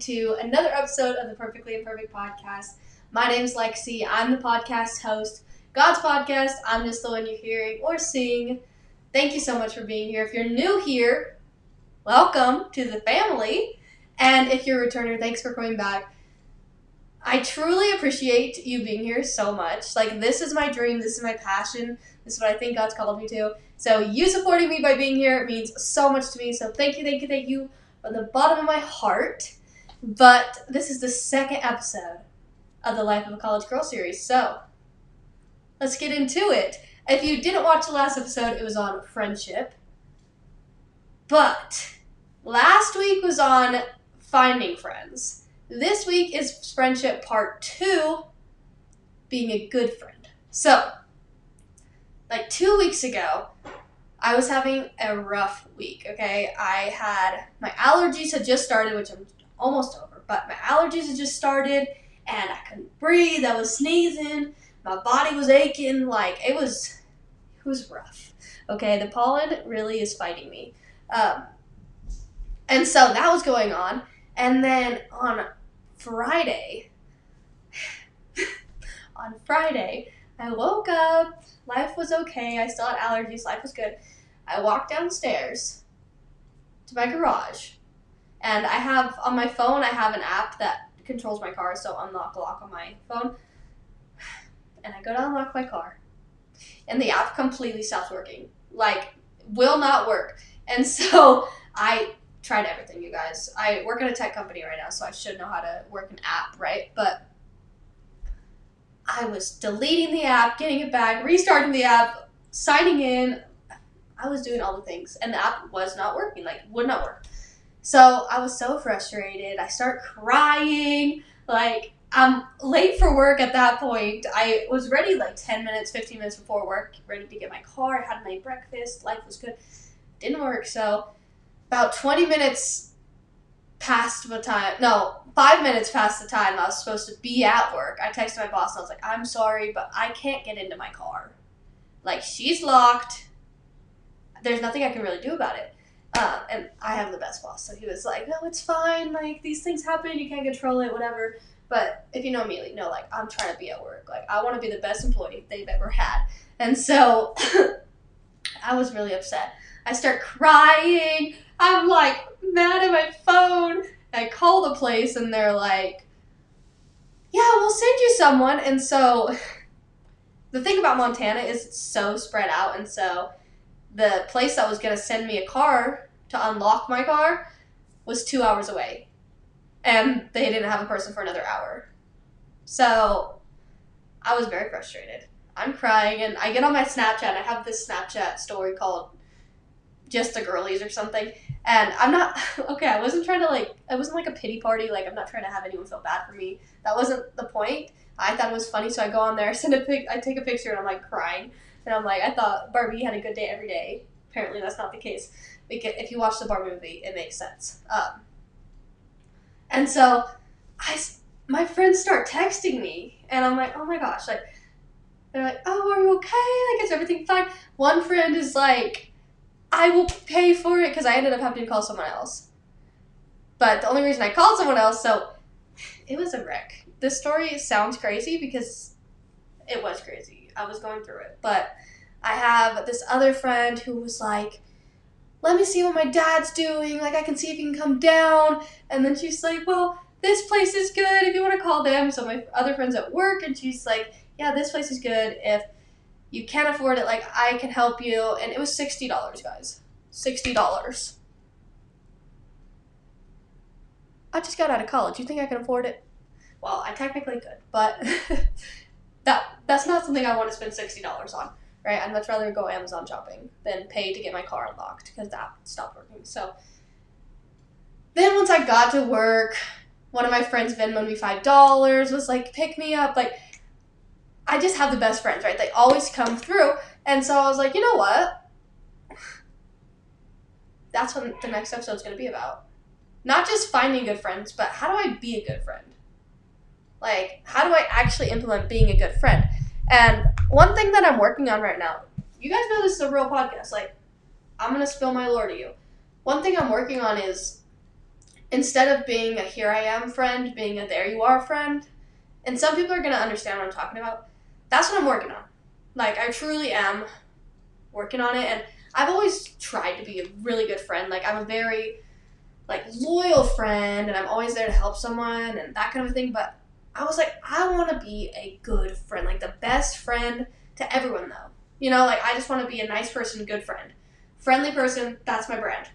to another episode of the Perfectly Imperfect podcast. My name's Lexi. I'm the podcast host. God's podcast, I'm just the one you're hearing or seeing. Thank you so much for being here. If you're new here, welcome to the family. And if you're a returner, thanks for coming back. I truly appreciate you being here so much. This is my dream. This is my passion. This is what I think God's called me to. So you supporting me by being here means so much to me. So thank you from the bottom of my heart. But this is the second episode of the Life of a College Girl series. So let's get into it. If you didn't watch the last episode, it was on friendship. But last week was on finding friends. This week is friendship part 2, being a good friend. So, 2 weeks ago, I was having a rough week, okay? My allergies had just started, which I'm almost over, but my allergies had just started, and I couldn't breathe, I was sneezing, my body was aching, it was rough, okay? The pollen really is fighting me. And so that was going on, and then on Friday, I woke up, life was okay, I still had allergies, life was good. I walked downstairs to my garage, and on my phone, I have an app that controls my car, so unlock lock on my phone, and I go to unlock my car, and the app completely stops working, will not work, and so I tried everything, you guys. I work at a tech company right now, so I should know how to work an app, right? But I was deleting the app, getting it back, restarting the app, signing in. I was doing all the things, and the app was not working, would not work. So I was so frustrated. I start crying. I'm late for work at that point. I was ready 10 minutes, 15 minutes before work, ready to get my car. I had my breakfast. Life was good. Didn't work, so about 20 minutes past the time, 5 minutes past the time I was supposed to be at work, I texted my boss and I was like, I'm sorry, but I can't get into my car. She's locked. There's nothing I can really do about it. And I have the best boss, so he was like, no, it's fine. These things happen. You can't control it, whatever. But if you know me, I'm trying to be at work. I want to be the best employee they've ever had. And so I was really upset. I start crying. I'm mad at my phone. I call the place and they're like, yeah, we'll send you someone. And so the thing about Montana is it's so spread out. And so the place that was going to send me a car to unlock my car was 2 hours away. And they didn't have a person for another hour. So I was very frustrated. I'm crying and I get on my Snapchat. I have this Snapchat story called Just the Girlies or something. And I'm not, okay, I wasn't trying to it wasn't a pity party. I'm not trying to have anyone feel bad for me. That wasn't the point. I thought it was funny, so I go on there, I take a picture, and I'm crying. And I'm I thought Barbie had a good day every day. Apparently that's not the case. Because if you watch the Barbie movie, it makes sense. And so my friends start texting me, and I'm oh my gosh, they're like, oh, are you okay? Is everything fine? One friend is I will pay for it, because I ended up having to call someone else. But the only reason I called someone else, so it was a wreck. This story sounds crazy because it was crazy. I was going through it. But I have this other friend who was let me see what my dad's doing. I can see if he can come down. And then she's well, this place is good if you want to call them. So my other friend's at work, and she's yeah, this place is good if you can't afford it, I can help you. And it was $60, guys. $60. I just got out of college. You think I can afford it? Well, I technically could, but that's not something I want to spend $60 on, right? I'd much rather go Amazon shopping than pay to get my car unlocked, because that stopped working. So then once I got to work, one of my friends Venmoed me $5, was pick me up, I just have the best friends, right? They always come through. And so I was you know what? That's what the next episode's going to be about. Not just finding good friends, but how do I be a good friend? How do I actually implement being a good friend? And one thing that I'm working on right now, you guys know this is a real podcast. I'm going to spill my lore to you. One thing I'm working on is instead of being a here I am friend, being a there you are friend, and some people are going to understand what I'm talking about. That's what I'm working on. Like, I truly am working on it, and I've always tried to be a really good friend. Like, I'm a very, like, loyal friend, and I'm always there to help someone and that kind of thing, but I was like, I want to be a good friend, like the best friend to everyone, though. You know, like, I just want to be a nice person, good friend. Friendly person, that's my brand.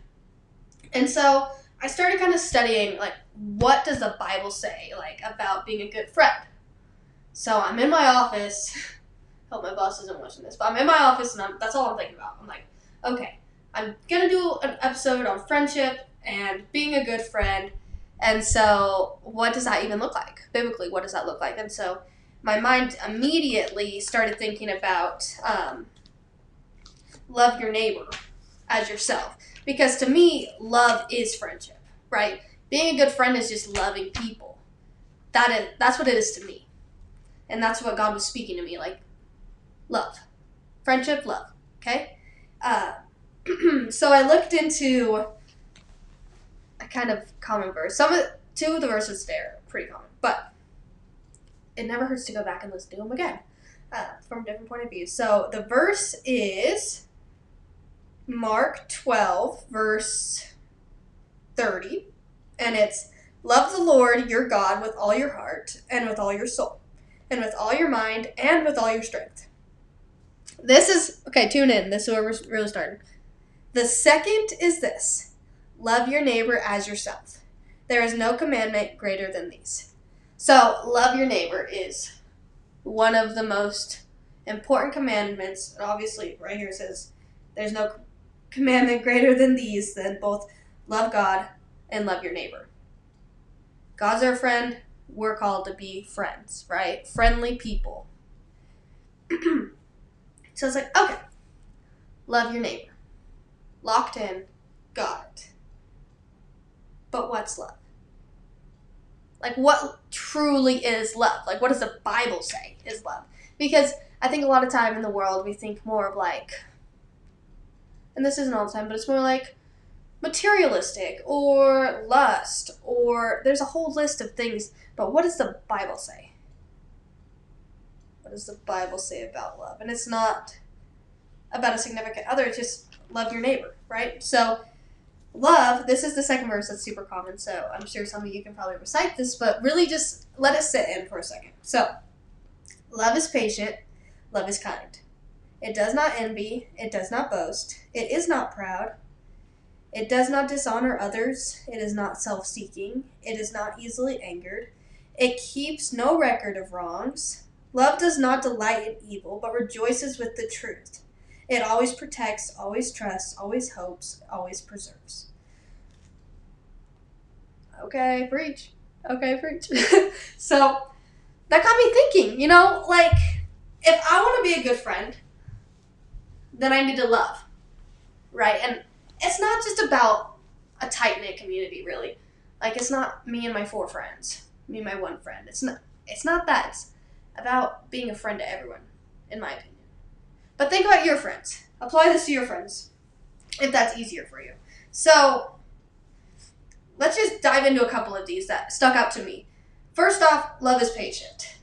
And so I started kind of studying, like, what does the Bible say, like, about being a good friend? So I'm in my office. Hope my boss isn't watching this, but I'm in my office, and that's all I'm thinking about. I'm like, okay, I'm going to do an episode on friendship and being a good friend. And so what does that even look like? Biblically, what does that look like? And so my mind immediately started thinking about love your neighbor as yourself. Because to me, love is friendship, right? Being a good friend is just loving people. That's what it is to me. And that's what God was speaking to me, like, love. Friendship, love, okay? So I looked into a kind of common verse. Two of the verses there are pretty common, but it never hurts to go back and listen to them again from a different point of view. So the verse is Mark 12, verse 30, and it's, love the Lord your God with all your heart and with all your soul and with all your mind and with all your strength. This is, okay, tune in. This is where we're really starting. The second is this, love your neighbor as yourself. There is no commandment greater than these. So, love your neighbor is one of the most important commandments. And obviously, right here it says, there's no commandment greater than these, than both love God and love your neighbor. God's our friend. We're called to be friends, right? Friendly people. So it's like, okay, love your neighbor. Locked in, got it. But what's love? Like, what truly is love? Like, what does the Bible say is love? Because I think a lot of time in the world we think more of like, and this isn't all the time, but it's more like materialistic or lust, or there's a whole list of things. But what does the Bible say? What does the Bible say about love? And it's not about a significant other, it's just love your neighbor, right? So love, this is the second verse that's super common, so I'm sure some of you can probably recite this, but really just let it sit in for a second. So, love is patient, love is kind. It does not envy, it does not boast, it is not proud, it does not dishonor others, it is not self-seeking, it is not easily angered, it keeps no record of wrongs. Love does not delight in evil, but rejoices with the truth. It always protects, always trusts, always hopes, always preserves. Okay, preach. Okay, preach. So, that got me thinking, you know, like, if I want to be a good friend, then I need to love, right? And it's not just about a tight-knit community, really. Like, it's not me and my 4 friends, me and my 1 friend. It's not that. It's about being a friend to everyone, in my opinion. But think about your friends. Apply this to your friends, if that's easier for you. So, let's just dive into a couple of these that stuck out to me. First off, love is patient.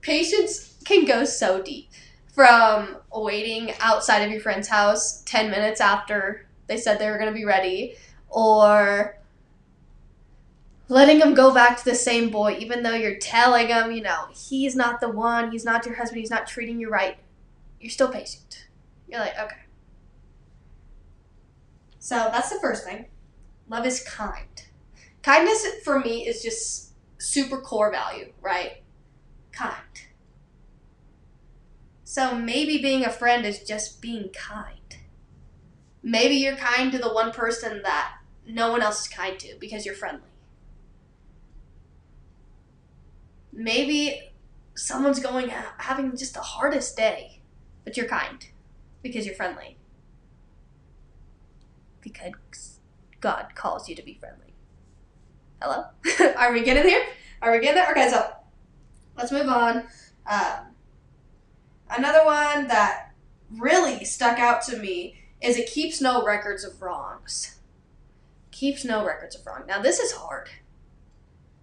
Patience can go so deep. From waiting outside of your friend's house 10 minutes after they said they were going to be ready, or letting them go back to the same boy, even though you're telling them, you know, he's not the one, he's not your husband, he's not treating you right. You're still patient. You're like, okay. So that's the first thing. Love is kind. Kindness for me is just super core value, right? Kind. So maybe being a friend is just being kind. Maybe you're kind to the one person that no one else is kind to because you're friendly. Maybe someone's having just the hardest day, but you're kind because you're friendly. Because God calls you to be friendly. Hello? Are we getting there? Okay, so let's move on. Another one that really stuck out to me is it keeps no records of wrongs. keeps no records of wrong. Now, this is hard,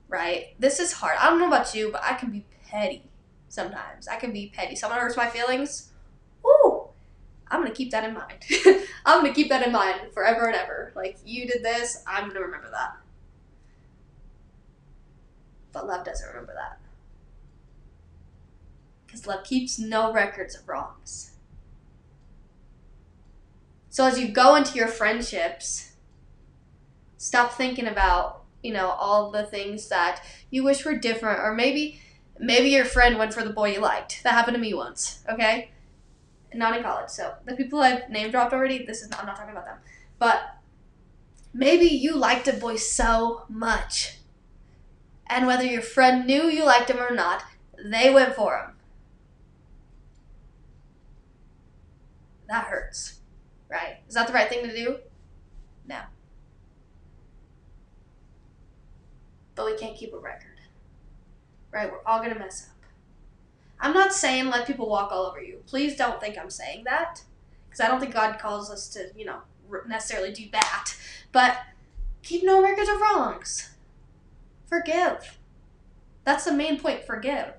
right? This is hard. I don't know about you, but I can be petty sometimes. I can be petty. Someone hurts my feelings. Ooh, I'm going to keep that in mind. I'm going to keep that in mind forever and ever. Like, you did this, I'm going to remember that. But love doesn't remember that. Because love keeps no records of wrongs. So as you go into your friendships, stop thinking about, all the things that you wish were different. Or maybe your friend went for the boy you liked. That happened to me once, okay? Not in college. So the people I've name dropped already, I'm not talking about them. But maybe you liked a boy so much. And whether your friend knew you liked him or not, they went for him. That hurts, right? Is that the right thing to do? No. But we can't keep a record, right? We're all going to mess up. I'm not saying let people walk all over you. Please don't think I'm saying that, because I don't think God calls us to, necessarily do that. But keep no records of wrongs. Forgive. That's the main point, forgive.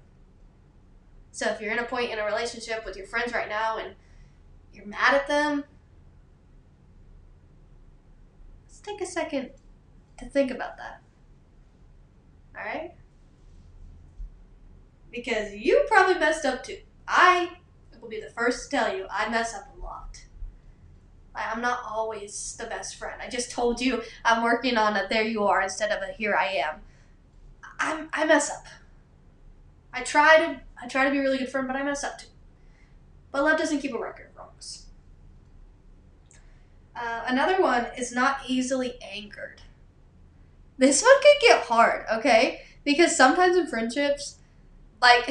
So if you're in a point in a relationship with your friends right now and you're mad at them, let's take a second to think about that. All right? Because you probably messed up too. I will be the first to tell you I mess up a lot. I'm not always the best friend. I just told you I'm working on a there you are instead of a here I am. I mess up. I try to be a really good friend, but I mess up too. But love doesn't keep a record of wrongs. Another one is not easily angered. This one could get hard, okay? Because sometimes in friendships, like,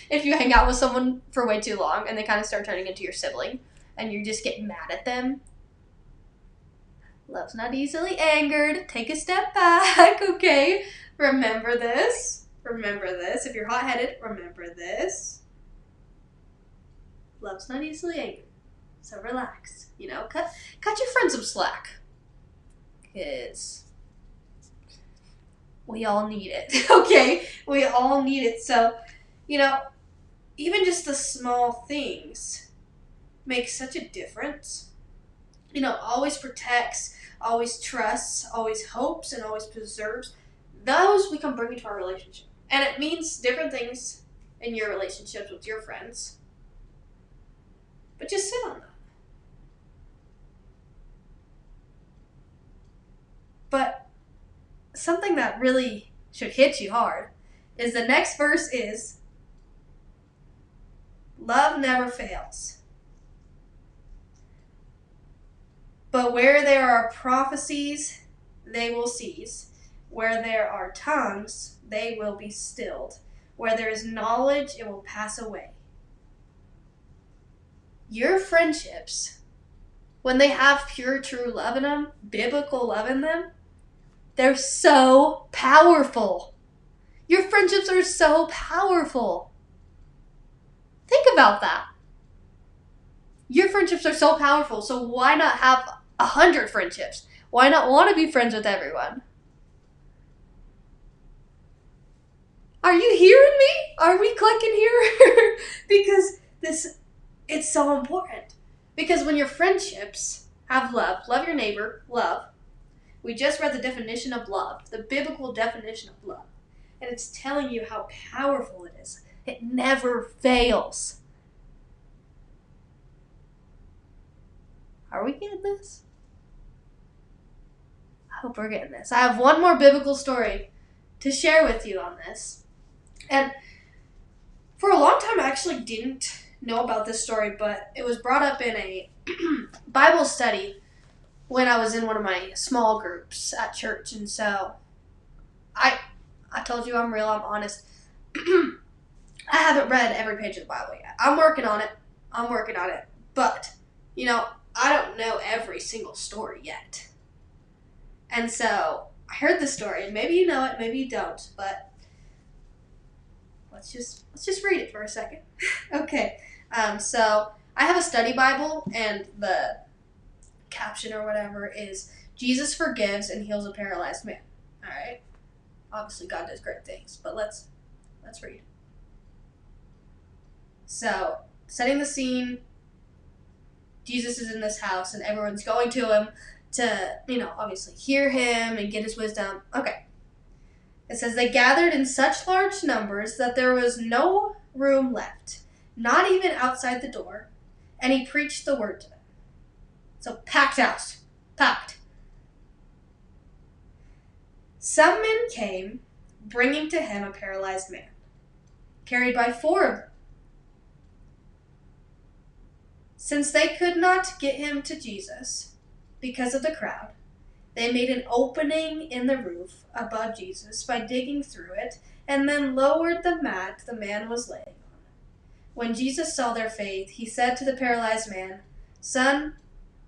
if you hang out with someone for way too long and they kind of start turning into your sibling and you just get mad at them, love's not easily angered. Take a step back, okay? Remember this. Remember this. If you're hot-headed, remember this. Love's not easily angered. So relax. Cut your friend some slack. Because we all need it, okay? We all need it. So, even just the small things make such a difference. Always protects, always trusts, always hopes, and always preserves. Those we can bring into our relationship. And it means different things in your relationships with your friends. But just sit on that. But something that really should hit you hard is the next verse is, love never fails. But where there are prophecies, they will cease. Where there are tongues, they will be stilled. Where there is knowledge, it will pass away. Your friendships, when they have pure, true love in them, biblical love in them, they're so powerful. Your friendships are so powerful. Think about that. Your friendships are so powerful, so why not have 100 friendships? Why not want to be friends with everyone? Are you hearing me? Are we clicking here? Because it's so important. Because when your friendships have love your neighbor, love. We just read the definition of love, the biblical definition of love. And it's telling you how powerful it is. It never fails. Are we getting this? I hope we're getting this. I have one more biblical story to share with you on this. And for a long time, I actually didn't know about this story, but it was brought up in a Bible study when I was in one of my small groups at church. And so I told you I'm real, I'm honest. I haven't read every page of the Bible yet. I'm working on it. But, I don't know every single story yet. And so I heard the story, and maybe you know it, maybe you don't, but let's just read it for a second. Okay. So I have a study Bible, and the caption or whatever is Jesus forgives and heals a paralyzed man. All right? Obviously, God does great things, but let's read. So, setting the scene, Jesus is in this house and everyone's going to him to, obviously hear him and get his wisdom. Okay. It says, they gathered in such large numbers that there was no room left, not even outside the door, and he preached the word to them. So, packed house. Packed. Some men came, bringing to him a paralyzed man, carried by 4 of them. Since they could not get him to Jesus because of the crowd, they made an opening in the roof above Jesus by digging through it, and then lowered the mat the man was laying on. When Jesus saw their faith, he said to the paralyzed man, "Son,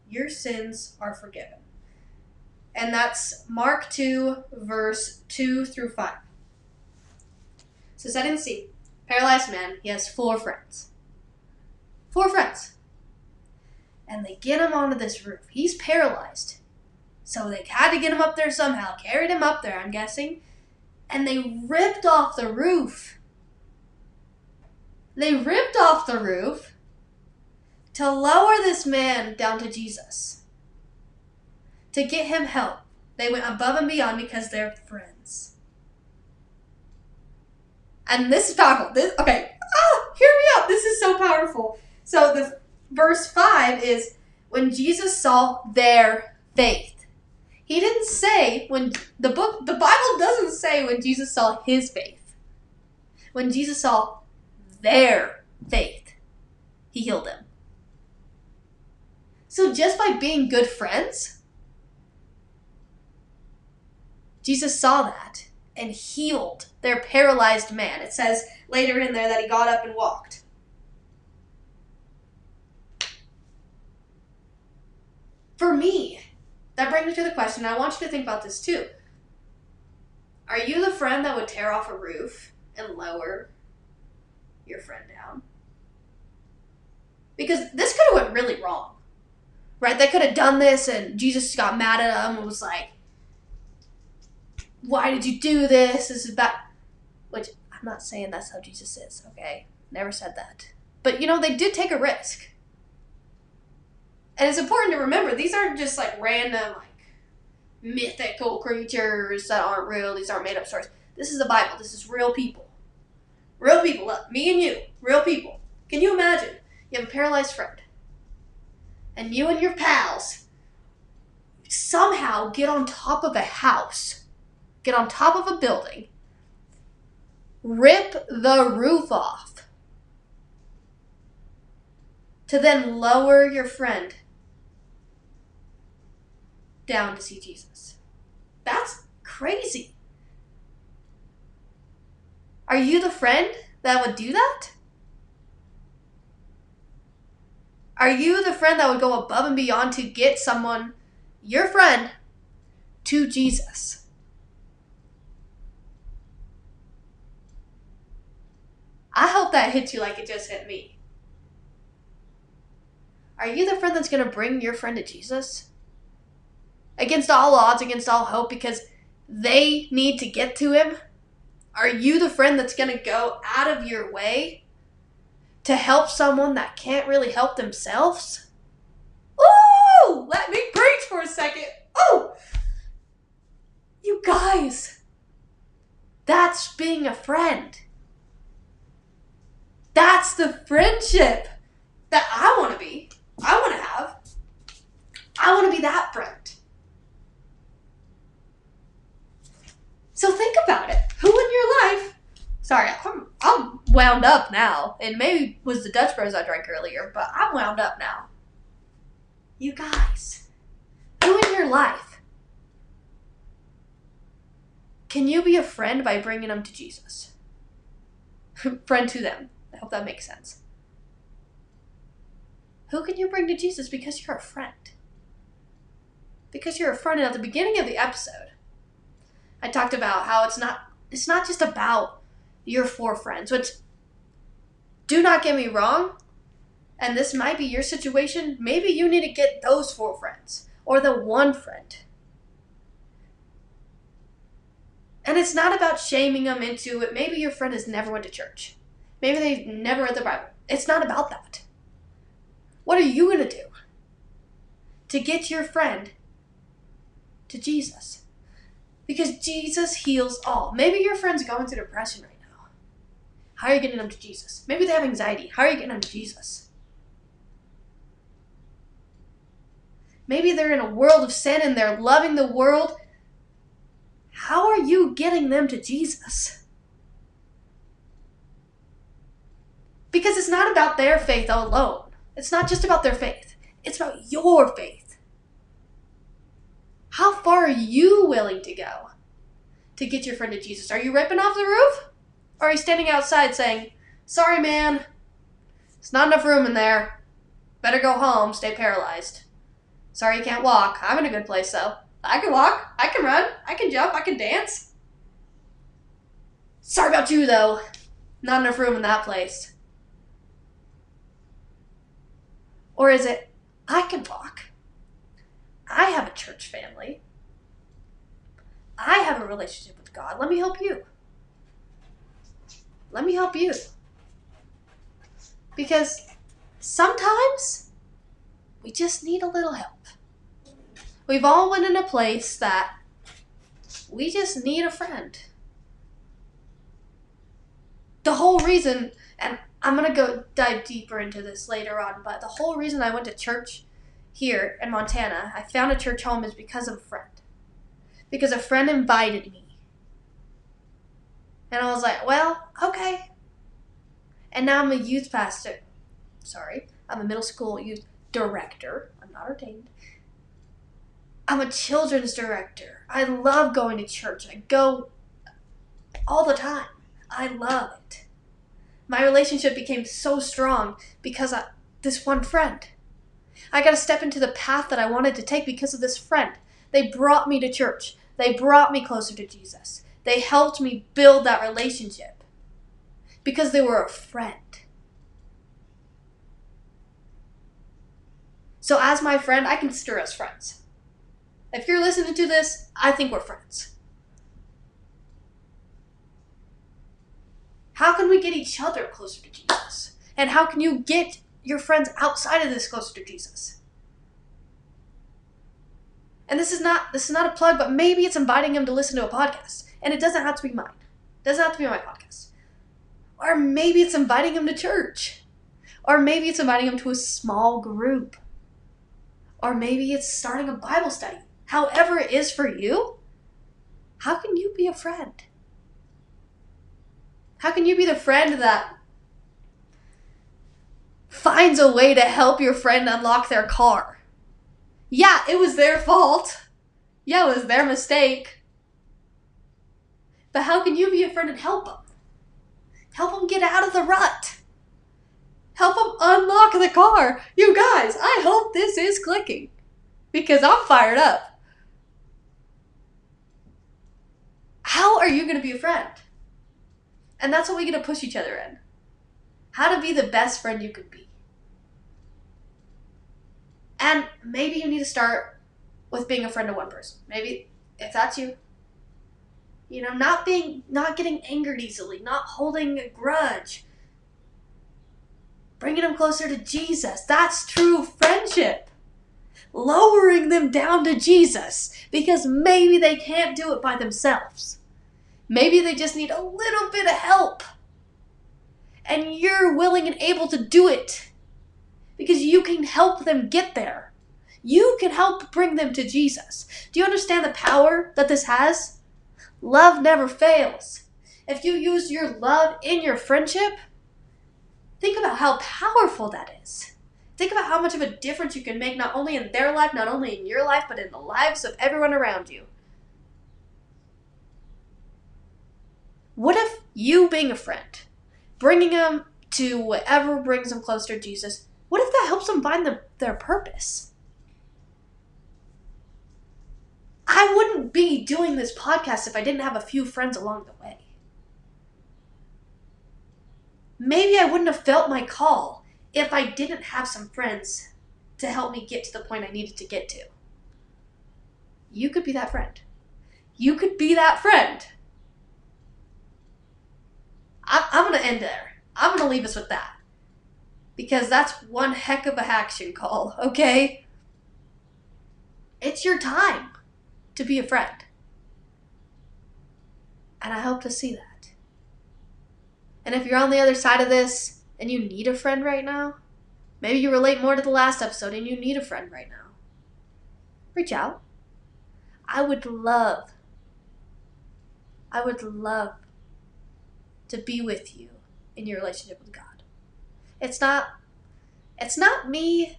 your sins are forgiven." And that's Mark 2, verse 2 through 5. So setting the scene. Paralyzed man, he has 4 friends. 4 friends. And they get him onto this roof. He's paralyzed. So they had to get him up there somehow. Carried him up there, I'm guessing. And they ripped off the roof. They ripped off the roof to lower this man down to Jesus. To get him help. They went above and beyond because they're friends. And this is powerful. Hear me out. This is so powerful. So the verse 5 is, when Jesus saw their faith. He didn't say when the Bible doesn't say when Jesus saw his faith. When Jesus saw their faith, he healed them. So just by being good friends, Jesus saw that and healed their paralyzed man. It says later in there that he got up and walked. For me, that brings me to the question, I want you to think about this too. Are you the friend that would tear off a roof and lower your friend down? Because this could have went really wrong, right? They could have done this and Jesus got mad at them and was like, why did you do this? This is bad. Which, I'm not saying that's how Jesus is, okay? Never said that. But, they did take a risk. And it's important to remember, these aren't just random, mythical creatures that aren't real. These aren't made up stories. This is the Bible. This is real people. Real people. Look, me and you. Real people. Can you imagine? You have a paralyzed friend. And you and your pals somehow get on top of a house. Get on top of a building, rip the roof off, to then lower your friend down to see Jesus. That's crazy. Are you the friend that would do that? Are you the friend that would go above and beyond to get someone, your friend, to Jesus? I hope that hits you like it just hit me. Are you the friend that's going to bring your friend to Jesus? Against all odds, against all hope, because they need to get to him? Are you the friend that's going to go out of your way to help someone that can't really help themselves? Ooh! Let me preach for a second. Oh! You guys, that's being a friend. That's the friendship that I want to be. I want to have. I want to be that friend. So think about it. Who in your life... Sorry, I'm wound up now. And maybe it was the Dutch Bros I drank earlier, but I'm wound up now. You guys. Who in your life can you be a friend by bringing them to Jesus? Friend to them. I hope that makes sense. Who can you bring to Jesus because you're a friend? Because you're a friend. And at the beginning of the episode, I talked about how it's not just about your 4 friends, which, do not get me wrong, and this might be your situation. Maybe you need to get those 4 friends or the one friend. And it's not about shaming them into it. Maybe your friend has never went to church. Maybe they've never read the Bible. It's not about that. What are you going to do to get your friend to Jesus? Because Jesus heals all. Maybe your friend's going through depression right now. How are you getting them to Jesus? Maybe they have anxiety. How are you getting them to Jesus? Maybe they're in a world of sin and they're loving the world. How are you getting them to Jesus? Because it's not about their faith alone. It's not just about their faith. It's about your faith. How far are you willing to go to get your friend to Jesus? Are you ripping off the roof? Or are you standing outside saying, sorry, man, there's not enough room in there. Better go home, stay paralyzed. Sorry you can't walk. I'm in a good place, though. I can walk, I can run, I can jump, I can dance. Sorry about you, though. Not enough room in that place. Or is it, I can walk. I have a church family. I have a relationship with God. Let me help you. Let me help you. Because sometimes we just need a little help. We've all been in a place that we just need a friend. The whole reason, and I'm going to go dive deeper into this later on, but the whole reason I went to church here in Montana, I found a church home, is because of a friend. Because a friend invited me. And I was like, well, okay. And now I'm a youth pastor. I'm a middle school youth director. I'm not ordained. I'm a children's director. I love going to church. I go all the time. I love it. My relationship became so strong because of this one friend. I got to step into the path that I wanted to take because of this friend. They brought me to church. They brought me closer to Jesus. They helped me build that relationship because they were a friend. So as my friend, I consider us friends. If you're listening to this, I think we're friends. How can we get each other closer to Jesus? And how can you get your friends outside of this closer to Jesus? And this is not a plug, but maybe it's inviting them to listen to a podcast. And it doesn't have to be mine. It doesn't have to be my podcast. Or maybe it's inviting them to church. Or maybe it's inviting them to a small group. Or maybe it's starting a Bible study. However it is for you, how can you be a friend? How can you be the friend that finds a way to help your friend unlock their car? Yeah, it was their fault. Yeah, it was their mistake. But how can you be a friend and help them? Help them get out of the rut. Help them unlock the car. You guys, I hope this is clicking because I'm fired up. How are you going to be a friend? And that's what we get to push each other in. How to be the best friend you could be. And maybe you need to start with being a friend to one person. Maybe if that's you. You know, not getting angered easily, not holding a grudge. Bringing them closer to Jesus. That's true friendship. Lowering them down to Jesus because maybe they can't do it by themselves. Maybe they just need a little bit of help. And you're willing and able to do it because you can help them get there. You can help bring them to Jesus. Do you understand the power that this has? Love never fails. If you use your love in your friendship, think about how powerful that is. Think about how much of a difference you can make not only in their life, not only in your life, but in the lives of everyone around you. What if you being a friend, bringing them to whatever brings them closer to Jesus, what if that helps them find their purpose? I wouldn't be doing this podcast if I didn't have a few friends along the way. Maybe I wouldn't have felt my call if I didn't have some friends to help me get to the point I needed to get to. You could be that friend. You could be that friend. I'm going to end there. I'm going to leave us with that. Because that's one heck of a action call, okay? It's your time to be a friend. And I hope to see that. And if you're on the other side of this and you need a friend right now, maybe you relate more to the last episode and you need a friend right now, reach out. I would love to be with you in your relationship with God. It's not me.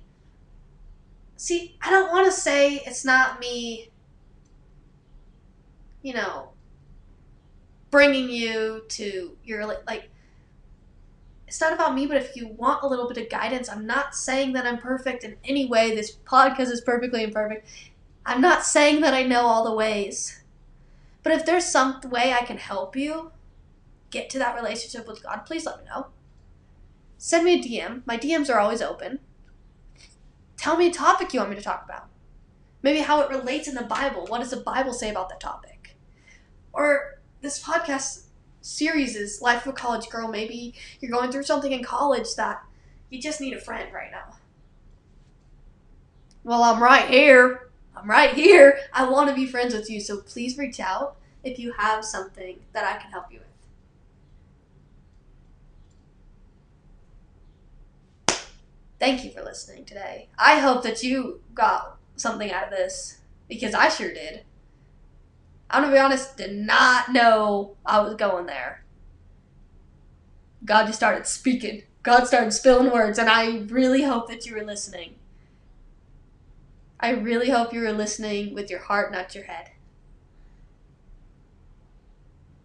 See, I don't want to say it's not me, bringing you to your, it's not about me, but if you want a little bit of guidance, I'm not saying that I'm perfect in any way. This podcast is perfectly imperfect. I'm not saying that I know all the ways. But if there's some way I can help you get to that relationship with God, please let me know. Send me a DM. My DMs are always open. Tell me a topic you want me to talk about. Maybe how it relates in the Bible. What does the Bible say about the topic? Or this podcast series is Life of a College Girl. Maybe you're going through something in college that you just need a friend right now. Well, I'm right here. I want to be friends with you, so please reach out if you have something that I can help you with. Thank you for listening today. I hope that you got something out of this, because I sure did. I'm going to be honest, did not know I was going there. God just started speaking. God started spilling words, and I really hope that you were listening. I really hope you were listening with your heart, not your head.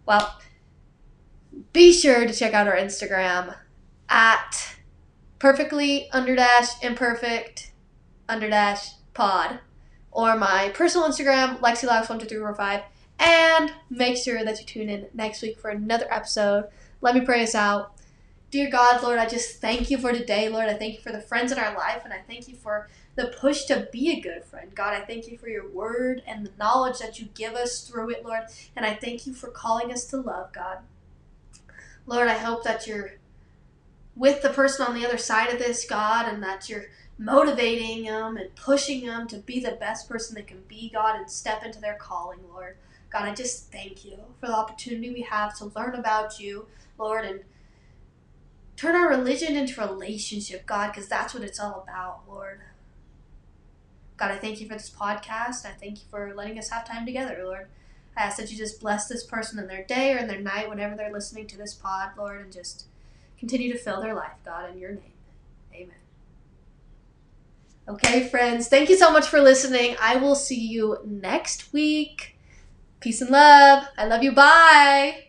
Well, be sure to check out our Instagram at perfectly_imperfect_pod, or my personal Instagram, LexiLabs12345, and make sure that you tune in next week for another episode. Let me pray us out. Dear God, Lord, I just thank you for today, Lord. I thank you for the friends in our life, and I thank you for the push to be a good friend. God, I thank you for your word and the knowledge that you give us through it, Lord, and I thank you for calling us to love, God. Lord, I hope that you're with the person on the other side of this, God, and that you're motivating them and pushing them to be the best person they can be, God, and step into their calling, Lord. God, I just thank you for the opportunity we have to learn about you, Lord, and turn our religion into relationship, God, because that's what it's all about, Lord. God, I thank you for this podcast. I thank you for letting us have time together, Lord. I ask that you just bless this person in their day or in their night whenever they're listening to this pod, Lord, and just continue to fill their life, God, in your name. Amen. Okay, friends, thank you so much for listening. I will see you next week. Peace and love. I love you. Bye.